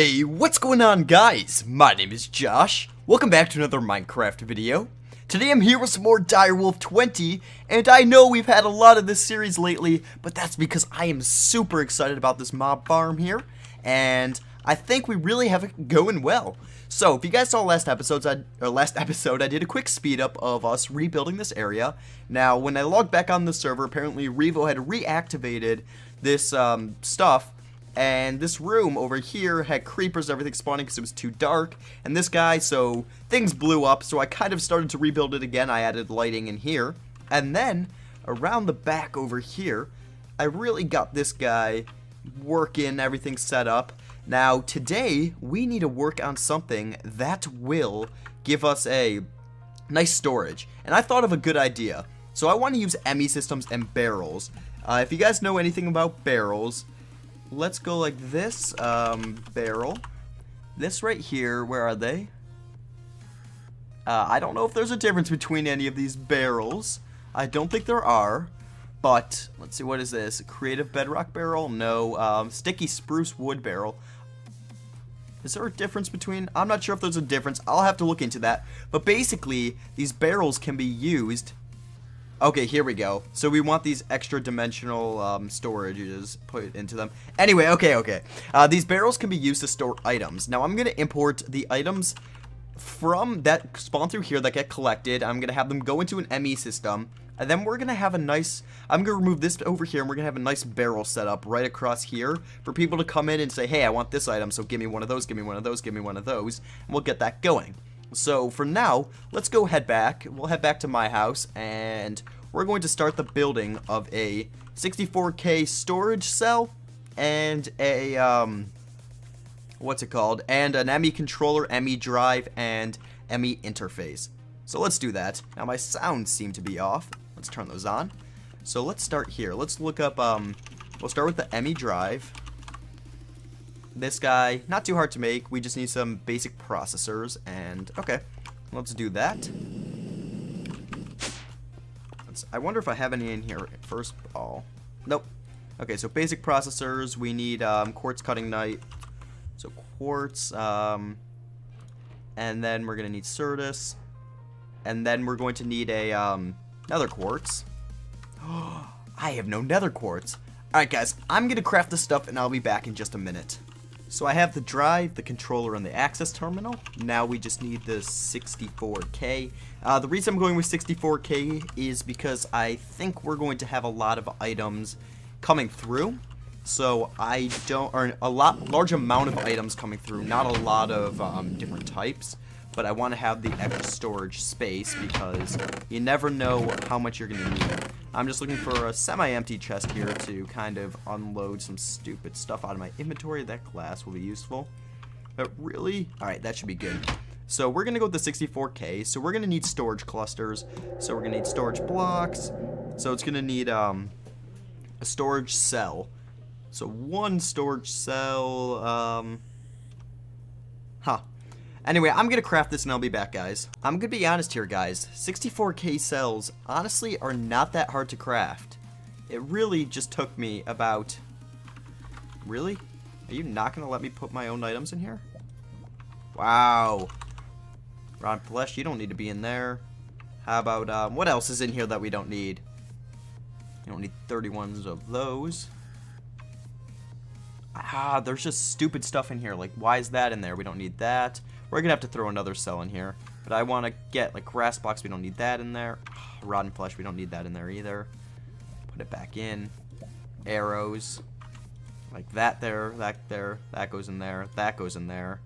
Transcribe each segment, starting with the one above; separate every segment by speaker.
Speaker 1: Hey, what's going on, guys? My name is Josh. Welcome back to another Minecraft video. Today I'm here with some more Direwolf20, and I know we've had a lot of this series lately, but that's because I am super excited about this mob farm here, and I think we really have it going well. So, if you guys saw last episode, I did a quick speed up of us rebuilding this area. Now, when I logged back on the server, apparently Revo had reactivated this stuff. And this room over here had creepers and everything spawning because it was too dark. And this guy, so things blew up. So I kind of started to rebuild it again. I added lighting in here. And then around the back over here, I really got this guy working, everything set up. Now today, we need to work on something that will give us a nice storage. And I thought of a good idea. So I want to use ME systems and barrels. If you guys know anything about barrels, let's go like this, barrel. This right here, where are they? I don't know if there's a difference between any of these barrels. I don't think there are. But, let's see, what is this? Creative bedrock barrel? No. Sticky spruce wood barrel. Is there a difference between? I'm not sure if there's a difference. I'll have to look into that. But basically, these barrels can be used. Okay, here we go. So we want these extra dimensional storages put into them. Anyway, okay. These barrels can be used to store items. Now I'm going to import the items from that spawn through here that get collected. I'm going to have them go into an ME system. And then we're going to have a nice, I'm going to remove this over here, and we're going to have a nice barrel set up right across here for people to come in and say, hey, I want this item, so give me one of those, give me one of those, give me one of those. And we'll get that going. So for now, let's go head back. We'll head back to my house, and we're going to start the building of a 64K storage cell and a, what's it called? And an ME controller, ME drive, and ME interface. So let's do that. Now my sounds seem to be off. Let's turn those on. So let's start here. Let's look up, we'll start with the ME drive. This guy, not too hard to make. We just need some basic processors, and okay, let's do that. I wonder if I have any in here first of all. Nope. Okay, so basic processors. We need quartz cutting knife. So quartz, and then we're gonna need Certus, and then we're going to need a nether quartz. I have no nether quartz. All right, guys, I'm gonna craft this stuff, and I'll be back in just a minute. So I have the drive, the controller, and the access terminal. Now we just need the 64K. The reason I'm going with 64K is because I think we're going to have a lot of items coming through. So large amount of items coming through, not a lot of different types. But I want to have the extra storage space because you never know how much you're going to need. I'm just looking for a semi-empty chest here to kind of unload some stupid stuff out of my inventory. That glass will be useful. But really, alright, that should be good. So we're going to go with the 64K. So we're going to need storage clusters. So we're going to need storage blocks. So it's going to need a storage cell. So one storage cell, Anyway, I'm going to craft this and I'll be back, guys. I'm going to be honest here, guys. 64K cells, honestly, are not that hard to craft. It really just took me about... Really? Are you not going to let me put my own items in here? Wow. Rotten flesh, you don't need to be in there. How about, what else is in here that we don't need? You don't need 31s of those. There's just stupid stuff in here. Like, why is that in there? We don't need that. We're gonna have to throw another cell in here. But I want to get, like, grass blocks. We don't need that in there. Rotten flesh. We don't need that in there either. Put it back in. Arrows. Like that there. That there. That goes in there. That goes in there.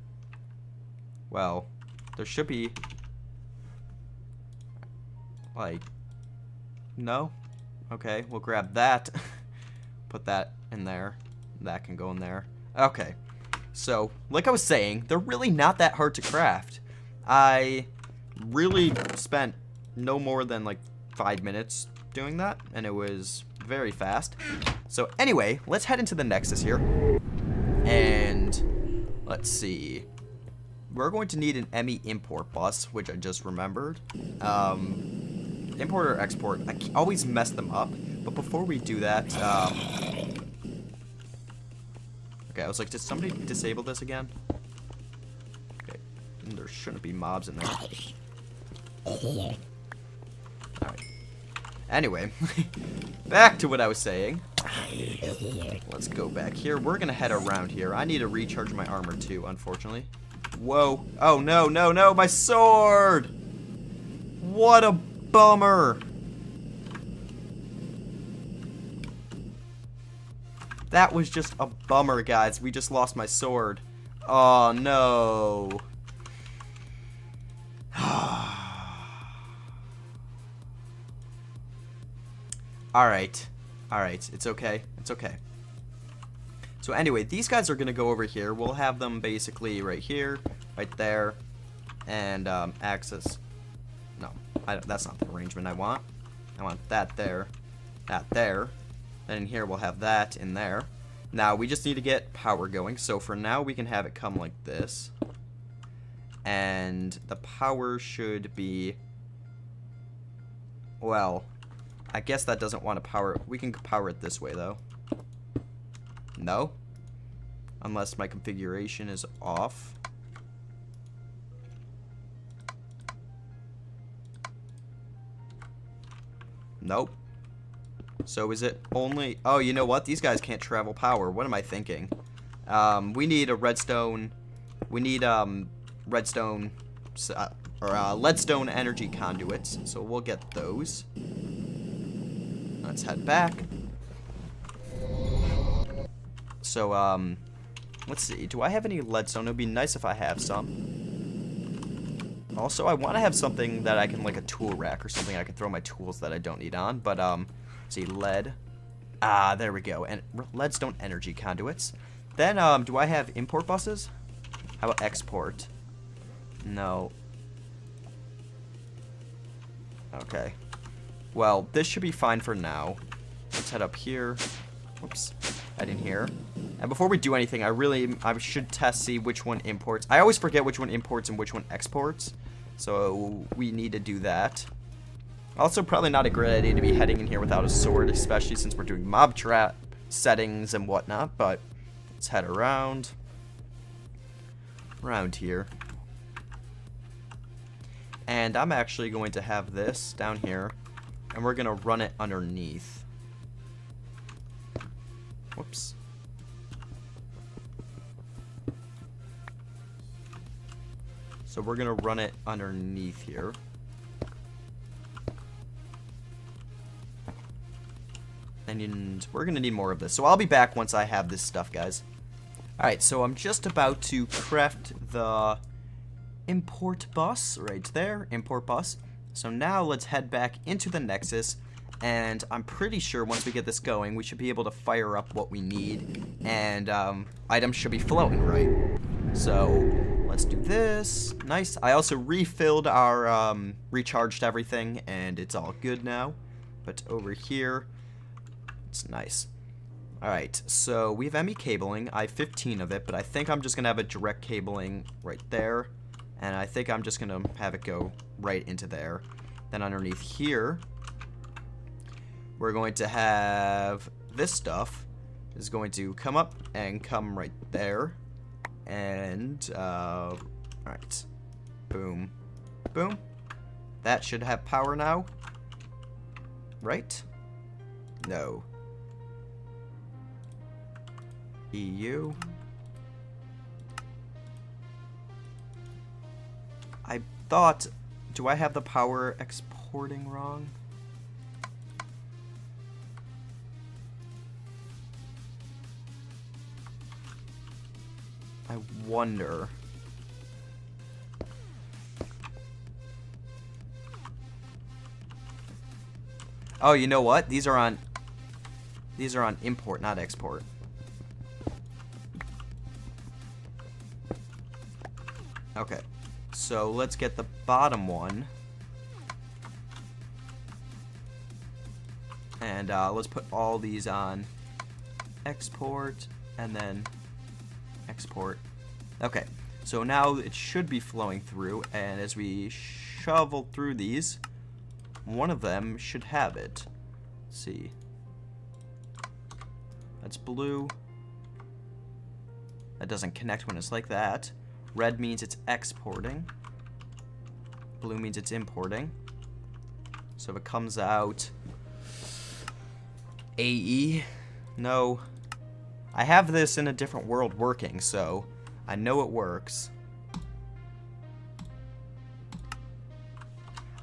Speaker 1: Well, there should be... Like... No? Okay, we'll grab that. Put that in there. That can go in there. Okay. So, like I was saying, they're really not that hard to craft. I really spent no more than like 5 minutes doing that, and it was very fast. So anyway, let's head into the Nexus here. And let's see. We're going to need an ME import bus, which I just remembered. Import or export, I always mess them up. But before we do that, Okay, I was like, did somebody disable this again? Okay, there shouldn't be mobs in there. Alright. Anyway, back to what I was saying. Let's go back here. We're gonna head around here. I need to recharge my armor too, unfortunately. Whoa. Oh, no, no, no, my sword! What a bummer! That was just a bummer, guys. We just lost my sword. Oh, no. Alright. Alright. It's okay. It's okay. So anyway, these guys are going to go over here. We'll have them basically right here, right there, and access. No, that's not the arrangement I want. I want that there, that there. Then in here we'll have that in there. Now we just need to get power going. So for now we can have it come like this. And the power should be, well, I guess that doesn't want to power. We can power it this way though. No? Unless my configuration is off. Nope. So is it only... Oh, you know what? These guys can't travel power. What am I thinking? We need a redstone... We need, redstone... leadstone energy conduits. So we'll get those. Let's head back. So, let's see. Do I have any leadstone? It would be nice if I have some. Also, I want to have something that I can, like a tool rack or something I can throw my tools that I don't need on. But, let's see, lead. Ah, there we go. And leadstone energy conduits. Then, do I have import buses? How about export? No. Okay. Well, this should be fine for now. Let's head up here. Whoops. Head in here. And before we do anything, I should see which one imports. I always forget which one imports and which one exports. So we need to do that. Also, probably not a great idea to be heading in here without a sword, especially since we're doing mob trap settings and whatnot. But let's head around here. And I'm actually going to have this down here, and we're going to run it underneath. Whoops. So we're going to run it underneath here. And we're going to need more of this. So I'll be back once I have this stuff, guys. Alright, so I'm just about to craft the import bus right there. Import bus. So now let's head back into the Nexus. And I'm pretty sure once we get this going, we should be able to fire up what we need. And items should be flowing, right? So let's do this. Nice. I also refilled our, recharged everything, and it's all good now. But over here, it's nice. Alright, so we have ME cabling. I have 15 of it, but I think I'm just going to have a direct cabling right there. And I think I'm just going to have it go right into there. Then underneath here, we're going to have this stuff is going to come up and come right there. And, alright. Boom. Boom. That should have power now. Right? No. EU. I thought... Do I have the power exporting wrong? I wonder. Oh, you know what? These are on import, not export. Okay. So let's get the bottom one. And let's put all these on export and then export. Okay, so now it should be flowing through, and as we shovel through these, one of them should have it. Let's see. That's blue. That doesn't connect when it's like that. Red means it's exporting. Blue means it's importing. So if it comes out AE, no. I have this in a different world working, so I know it works.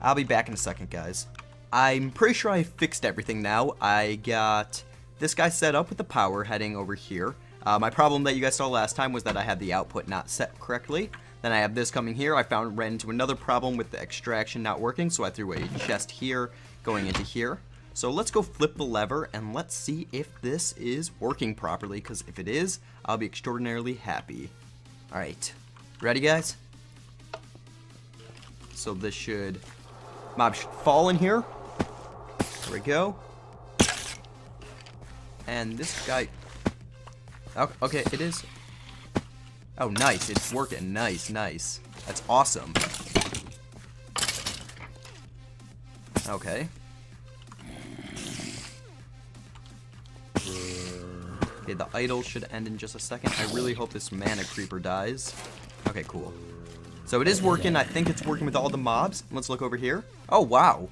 Speaker 1: I'll be back in a second, guys. I'm pretty sure I fixed everything now. I got this guy set up with the power heading over here. My problem that you guys saw last time was that I had the output not set correctly. Then I have this coming here. I ran into another problem with the extraction not working, so I threw a chest here going into here. So let's go flip the lever and let's see if this is working properly, because if it is, I'll be extraordinarily happy. Alright, ready guys? So this mob should fall in here. There we go. And this guy, okay, it is. Oh, nice, it's working, nice, nice. That's awesome. Okay. Okay, the idle should end in just a second. I really hope this mana creeper dies. Okay, cool. So it is working. I think it's working with all the mobs. Let's look over here. Oh, wow.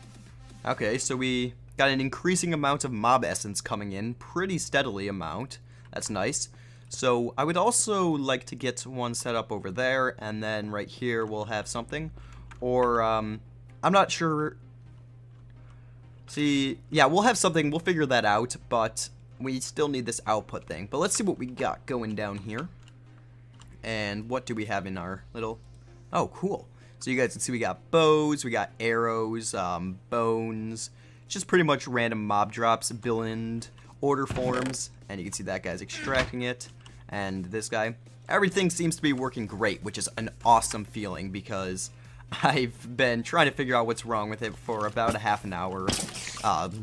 Speaker 1: Okay, so we got an increasing amount of mob essence coming in. Pretty steadily amount. That's nice. So I would also like to get one set up over there. And then right here we'll have something. Or, I'm not sure. See, yeah, we'll have something. We'll figure that out. But we still need this output thing. But let's see what we got going down here. And what do we have in our little... Oh, cool. So you guys can see we got bows, we got arrows, bones. Just pretty much random mob drops, billend, order forms. And you can see that guy's extracting it. And this guy. Everything seems to be working great, which is an awesome feeling because I've been trying to figure out what's wrong with it for about a half an hour.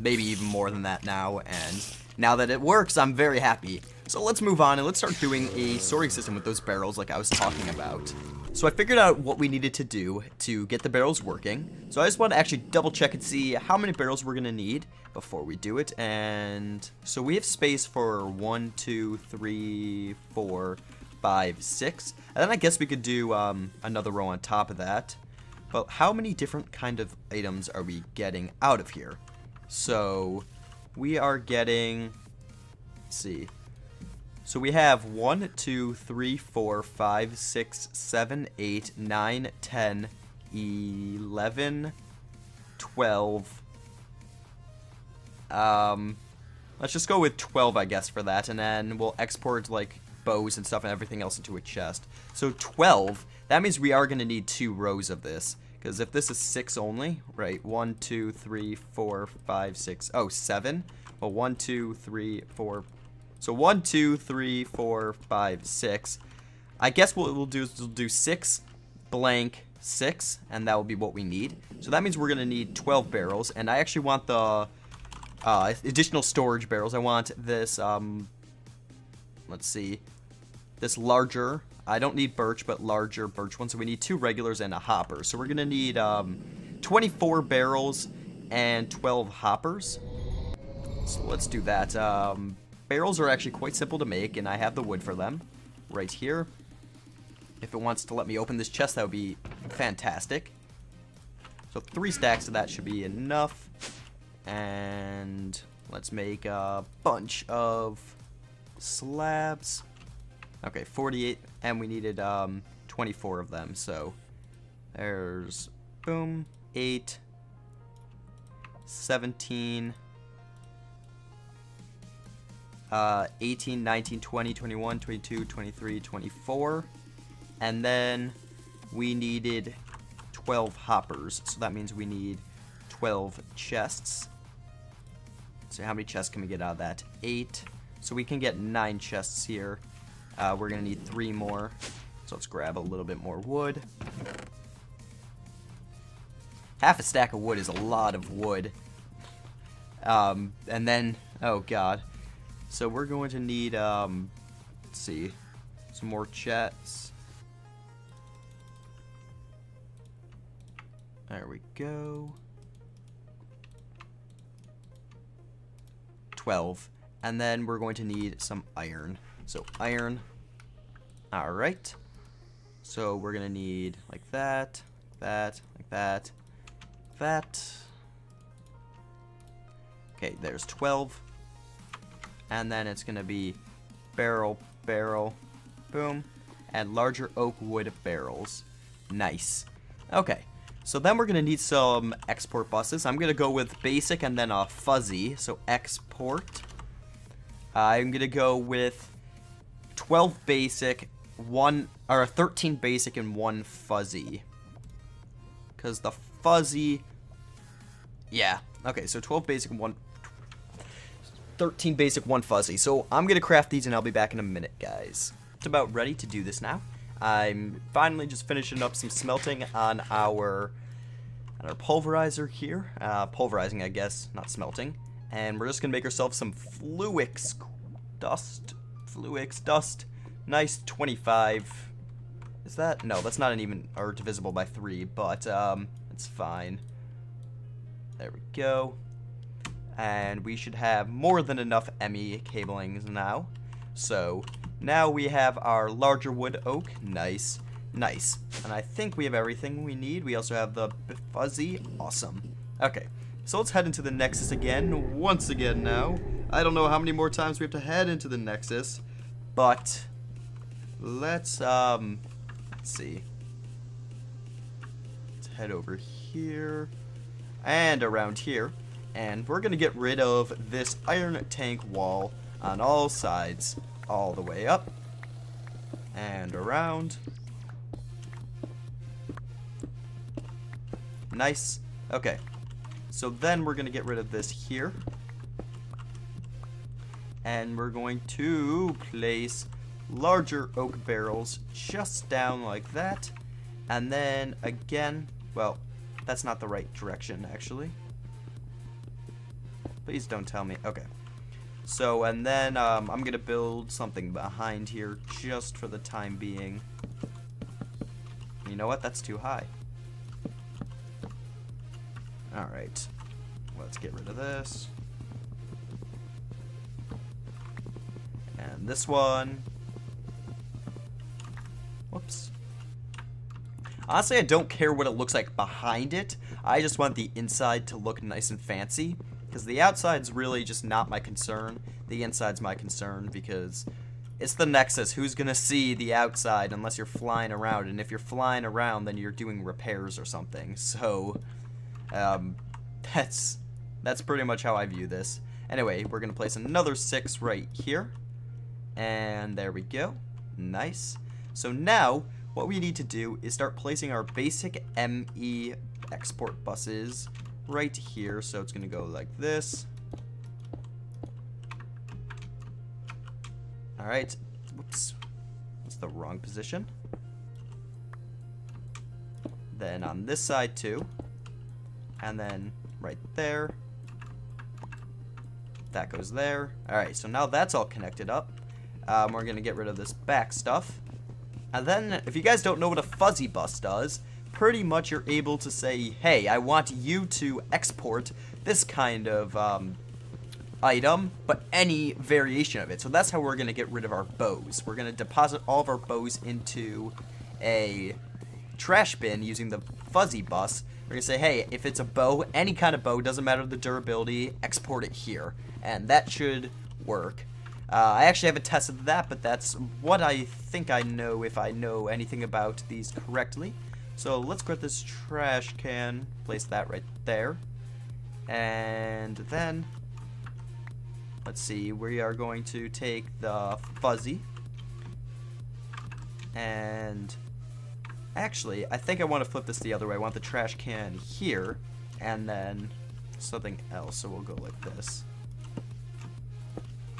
Speaker 1: Maybe even more than that now. And now that it works, I'm very happy. So let's move on and let's start doing a sorting system with those barrels like I was talking about. So I figured out what we needed to do to get the barrels working. So I just want to actually double check and see how many barrels we're going to need before we do it. And so we have space for 1, 2, 3, 4, 5, 6. And then I guess we could do another row on top of that. But how many different kind of items are we getting out of here? So we are getting, let's see. So we have 1, 2, 3, 4, 5, 6, 7, 8, 9, 10, 11, 12. Let's just go with 12, I guess, for that. And then we'll export, like, bows and stuff and everything else into a chest. So 12, that means we are going to need 2 rows of this. Because if this is 6 only, right, 1, 2, 3, 4, 5, 6, oh, 7. Well, 1, 2, 3, 4, so 1, 2, 3, 4, 5, 6. I guess what we'll do is we'll do 6 blank 6, and that will be what we need. So that means we're going to need 12 barrels, and I actually want the additional storage barrels. I want this, let's see, this larger, I don't need birch, but larger birch one, so we need 2 regulars and a hopper. So we're going to need 24 barrels and 12 hoppers. So let's do that. Barrels are actually quite simple to make, and I have the wood for them right here. If it wants to let me open this chest, that would be fantastic. So 3 stacks of that should be enough. And let's make a bunch of slabs. Okay, 48, and we needed 24 of them. So there's, boom, 8, 17... 18, 19, 20, 21, 22, 23, 24. And then we needed 12 hoppers. So that means we need 12 chests. So how many chests can we get out of that? 8. So we can get 9 chests here. We're going to need 3 more. So let's grab a little bit more wood. Half a stack of wood is a lot of wood. And then, oh god. So we're going to need, let's see, some more chests. There we go. 12. And then we're going to need some iron. So iron. Alright. So we're gonna need like that, that, like that, that. Okay, there's 12. And then it's gonna be barrel, barrel, boom, and larger oak wood barrels. Nice. Okay, so then we're gonna need some export buses. I'm gonna go with basic and then a fuzzy, so export. I'm gonna go with 12 basic, 13 basic and 1 fuzzy. Cause the fuzzy, yeah. Okay, so 12 basic and 13 basic, 1 fuzzy. So I'm gonna craft these and I'll be back in a minute, guys. It's about ready to do this now. I'm finally just finishing up some smelting on our pulverizer here. Pulverizing, I guess, not smelting. And we're just gonna make ourselves some Fluix dust. Fluix dust. Nice 25. Is that? No, that's not an even, or divisible by 3, but it's fine. There we go. And we should have more than enough ME cablings now. So now we have our larger wood oak. Nice. Nice. And I think we have everything we need. We also have the fuzzy. Awesome. Okay. So let's head into the Nexus again. Once again now. I don't know how many more times we have to head into the Nexus. But let's see. Let's head over here. And around here. And we're going to get rid of this iron tank wall on all sides. All the way up. And around. Nice. Okay. So then we're going to get rid of this here. And we're going to place larger oak barrels just down like that. And then again, well, that's not the right direction actually. Please don't tell me. Okay. So, and then I'm going to build something behind here just for the time being. You know what? That's too high. Alright. Let's get rid of this. And this one. Whoops. Honestly, I don't care what it looks like behind it. I just want the inside to look nice and fancy. Because the outside's really just not my concern. The inside's my concern because it's the Nexus. Who's going to see the outside unless you're flying around? And if you're flying around, then you're doing repairs or something. So, that's pretty much how I view this. Anyway, we're going to place another 6 right here. And there we go. Nice. So now, what we need to do is start placing our basic ME export buses right here. So it's going to go like this. Alright. Whoops. That's the wrong position. Then on this side too. And then right there. That goes there. Alright, so now that's all connected up. We're going to get rid of this back stuff. And then, if you guys don't know what a fuzzy bus does, pretty much you're able to say, hey, I want you to export this kind of item, but any variation of it. So that's how we're going to get rid of our bows. We're going to deposit all of our bows into a trash bin using the fuzzy bus. We're going to say, hey, if it's a bow, any kind of bow, doesn't matter the durability, export it here. And that should work. I actually haven't tested that, but that's what I think I know if I know anything about these correctly. So let's grab this trash can, place that right there. And then, let's see, we are going to take the fuzzy. And actually, I think I want to flip this the other way. I want the trash can here, and then something else. So we'll go like this.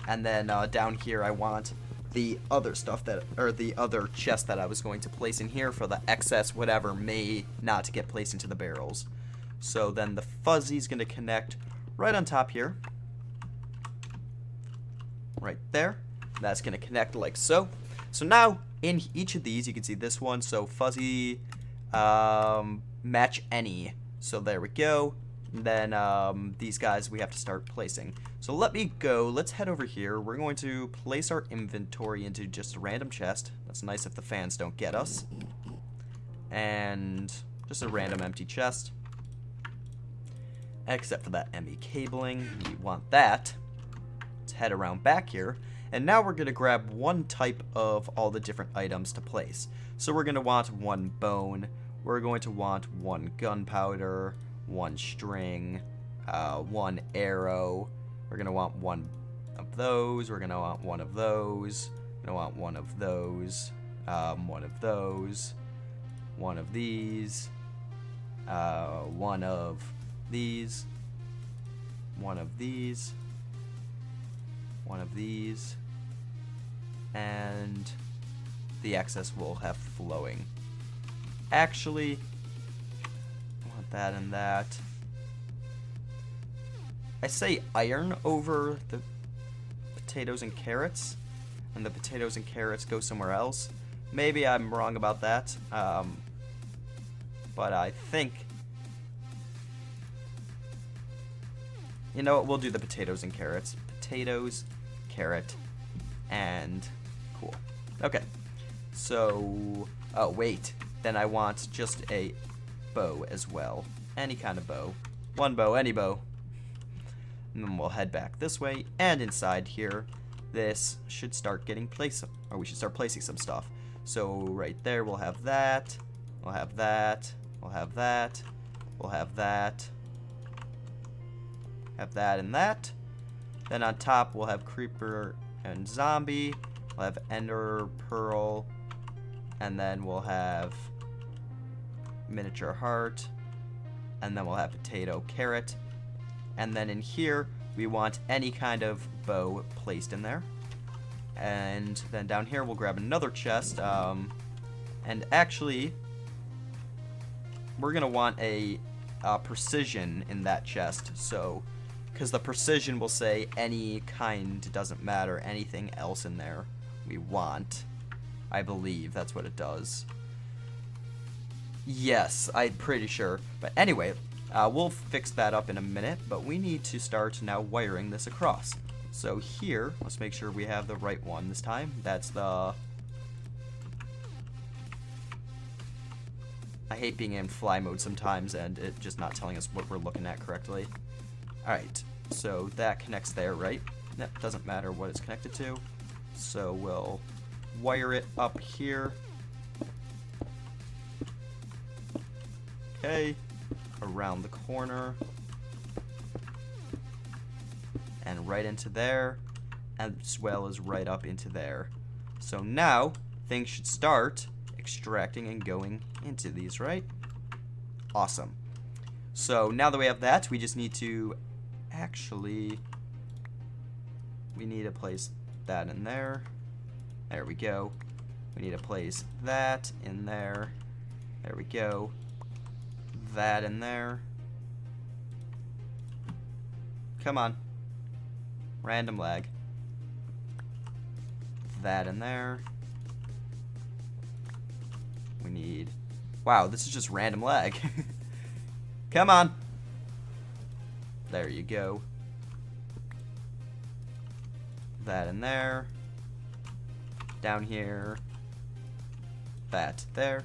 Speaker 1: And then down here, I want the other stuff that, or the other chest that I was going to place in here for the excess whatever may not get placed into the barrels. So then the fuzzy's going to connect right on top here. Right there. That's going to connect like so. So now, in each of these, you can see this one. So fuzzy, match any. So there we go. And then these guys we have to start placing. So let me go. Let's head over here. We're going to place our inventory into just a random chest. That's nice if the fans don't get us. And just a random empty chest. Except for that ME cabling. We want that. Let's head around back here. And now we're going to grab one type of all the different items to place. So we're going to want one bone. We're going to want one gunpowder, one string, one arrow. We're going to want one of those. We're going to want one of those. We're going to want one of those. One of those. One of these. One of these. One of these. One of these. And the excess will have flowing. Actually, I want that and that. I say iron over the potatoes and carrots, and the potatoes and carrots go somewhere else. Maybe I'm wrong about that, but I think, you know what, we'll do the potatoes and carrots. Potatoes, carrot, and cool. Okay, so, oh wait, then I want just a bow as well. Any kind of bow. One bow, any bow. And then we'll head back this way, and inside here, this should start getting placed, or we should start placing some stuff. So right there, we'll have that, we'll have that, we'll have that, we'll have that, and that. Then on top, we'll have creeper and zombie, we'll have ender pearl, and then we'll have miniature heart, and then we'll have potato, carrot. And then in here, we want any kind of bow placed in there. And then down here, we'll grab another chest. And actually, we're going to want a precision in that chest. So, because the precision will say any kind, doesn't matter, anything else in there we want. I believe that's what it does. Yes, I'm pretty sure. But anyway, we'll fix that up in a minute, but we need to start now wiring this across. So here, let's make sure we have the right one this time. That's the... I hate being in fly mode sometimes and it just not telling us what we're looking at correctly. Alright, so that connects there, right? That doesn't matter what it's connected to. So we'll wire it up here. Okay, around the corner. And right into there, as well as right up into there. So now, things should start extracting and going into these, right? Awesome. So now that we have that, we just need to actually, we need to place that in there. There we go. We need to place that in there. There we go. That in there. Come on. Random lag. That in there. We need... Wow, this is just random lag. Come on. There you go. That in there. Down here. That there.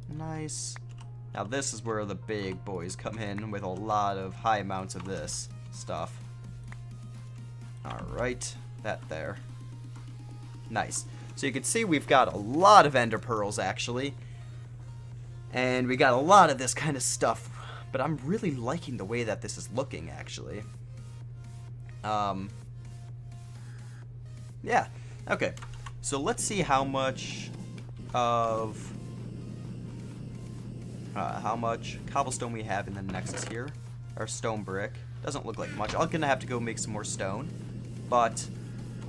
Speaker 1: Nice. Now this is where the big boys come in with a lot of high amounts of this stuff. Alright, that there. Nice. So you can see we've got a lot of ender pearls actually. And we got a lot of this kind of stuff. But I'm really liking the way that this is looking actually. Yeah. Okay. So let's see how much of... how much cobblestone we have in the next tier. Our stone brick. Doesn't look like much. I'm gonna have to go make some more stone. But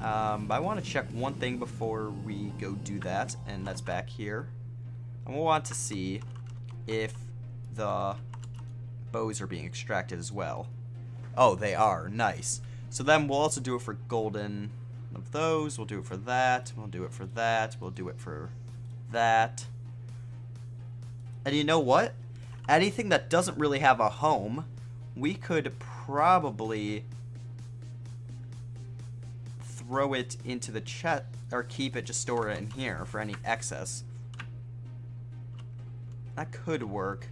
Speaker 1: I want to check one thing before we go do that, and that's back here. And we'll want to see if the bows are being extracted as well. Oh, they are. Nice. So then we'll also do it for golden of those. We'll do it for that. We'll do it for that. We'll do it for that. And you know what? Anything that doesn't really have a home, we could probably throw it into the chest, or keep it, just store it in here for any excess. That could work.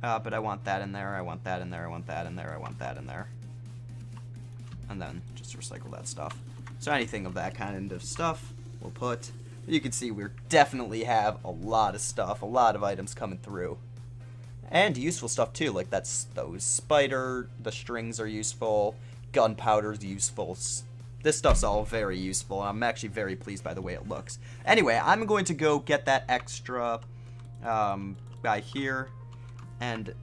Speaker 1: But I want that in there, I want that in there, I want that in there, I want that in there. And then just recycle that stuff. So anything of that kind of stuff we'll put. You can see we definitely have a lot of stuff, a lot of items coming through. And useful stuff too, like those spider, the strings are useful, gunpowder's useful. This stuff's all very useful, and I'm actually very pleased by the way it looks. Anyway, I'm going to go get that extra guy here, and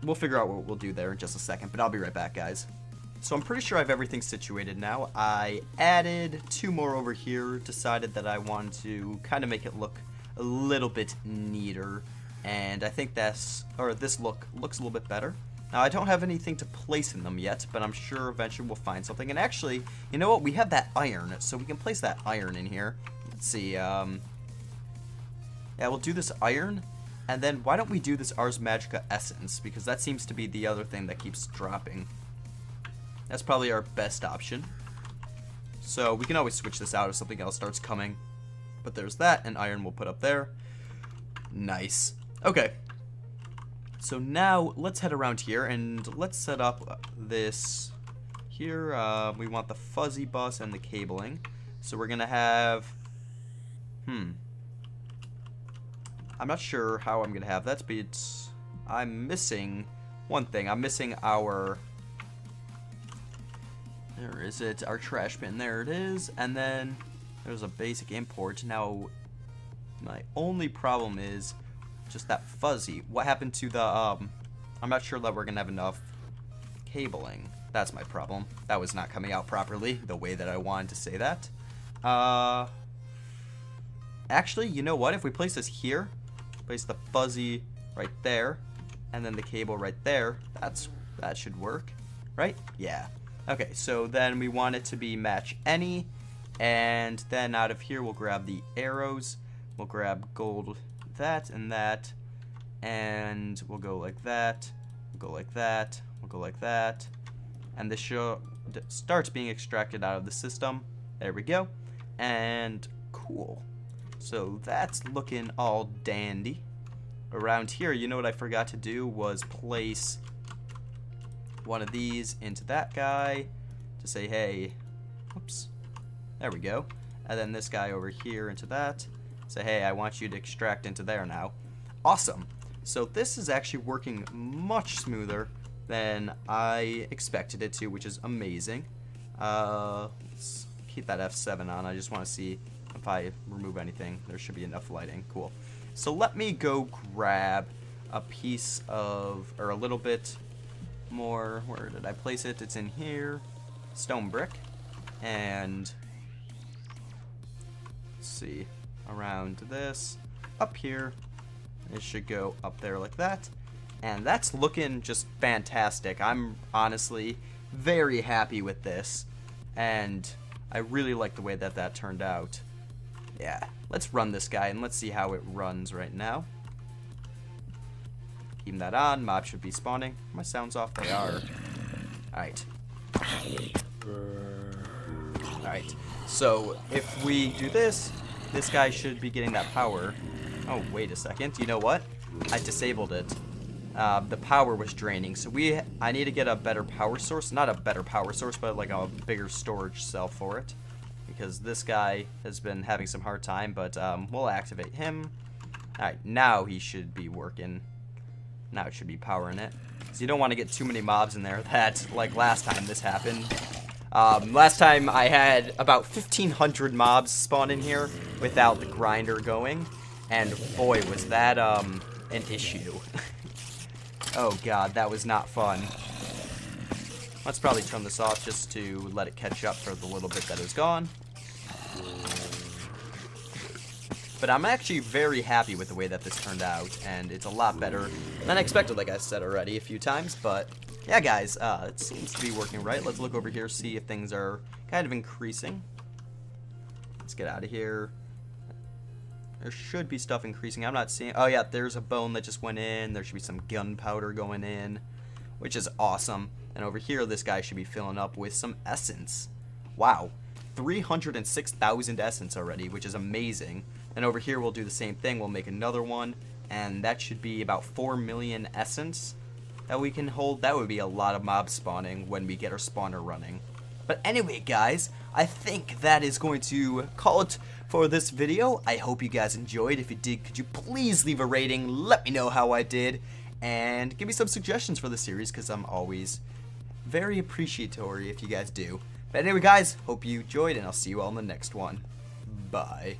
Speaker 1: we'll figure out what we'll do there in just a second, but I'll be right back, guys. So I'm pretty sure I have everything situated now. I added 2 more over here, decided that I wanted to kind of make it look a little bit neater, and I think this look looks a little bit better. Now I don't have anything to place in them yet, but I'm sure eventually we'll find something. And actually, you know what? We have that iron, so we can place that iron in here. Let's see, yeah, we'll do this iron, and then why don't we do this Ars Magica Essence, because that seems to be the other thing that keeps dropping. That's probably our best option. So we can always switch this out if something else starts coming. But there's that, and iron we'll put up there. Nice. Okay. So now let's head around here and let's set up this here. We want the fuzzy bus and the cabling. So we're gonna have, I'm not sure how I'm gonna have that, but I'm missing one thing. I'm missing our, where is it? Our trash bin. There it is. And then there's a basic import. Now, my only problem is just that fuzzy. What happened to the, I'm not sure that we're gonna have enough cabling. That's my problem. That was not coming out properly the way that I wanted to say that. Actually, you know what? If we place this here, place the fuzzy right there, and then the cable right there, that should work, right? Yeah. Okay, so then we want it to be match any, and then out of here we'll grab the arrows, we'll grab gold, that and that, and we'll go like that, we'll go like that, we'll go like that, and this starts being extracted out of the system. There we go, and cool. So that's looking all dandy. Around here, you know what I forgot to do was place one of these into that guy to say, hey, whoops, there we go. And then this guy over here into that, say, hey, I want you to extract into there now. Awesome. So this is actually working much smoother than I expected it to, which is amazing. Let's keep that F7 on. I just want to see if I remove anything. There should be enough lighting. Cool. So let me go grab a piece of, or a little bit more, where did I place it? It's in here, stone brick, and let's see, around this, up here, it should go up there like that, and that's looking just fantastic. I'm honestly very happy with this, and I really like the way that that turned out. Yeah, let's run this guy, and let's see how it runs right now. Keep that on. Mobs should be spawning. My sound's off. They are. Alright. Alright. So, if we do this, this guy should be getting that power. Oh, wait a second. You know what? I disabled it. The power was draining. So I need to get a better power source. Not a better power source, but like a bigger storage cell for it. Because this guy has been having some hard time, but we'll activate him. Alright, now he should be working. Now it should be powering it. So you don't want to get too many mobs in there that, like last time this happened. Last time I had about 1,500 mobs spawn in here without the grinder going. And boy, was that an issue. Oh god, that was not fun. Let's probably turn this off just to let it catch up for the little bit that is gone. But I'm actually very happy with the way that this turned out, and it's a lot better than I expected, like I said already a few times. But yeah, guys, it seems to be working right. Let's look over here, see if things are kind of increasing. Let's get out of here. There should be stuff increasing. I'm not seeing... Oh yeah, there's a bone that just went in. There should be some gunpowder going in, which is awesome. And over here, this guy should be filling up with some essence. Wow, 306,000 essence already, which is amazing. And over here we'll do the same thing. We'll make another one, and that should be about 4 million essence that we can hold. That would be a lot of mob spawning when we get our spawner running. But anyway, guys, I think that is going to call it for this video. I hope you guys enjoyed. If you did, could you please leave a rating? Let me know how I did, and give me some suggestions for the series, because I'm always very appreciatory if you guys do. But anyway, guys, hope you enjoyed, and I'll see you all in the next one. Bye.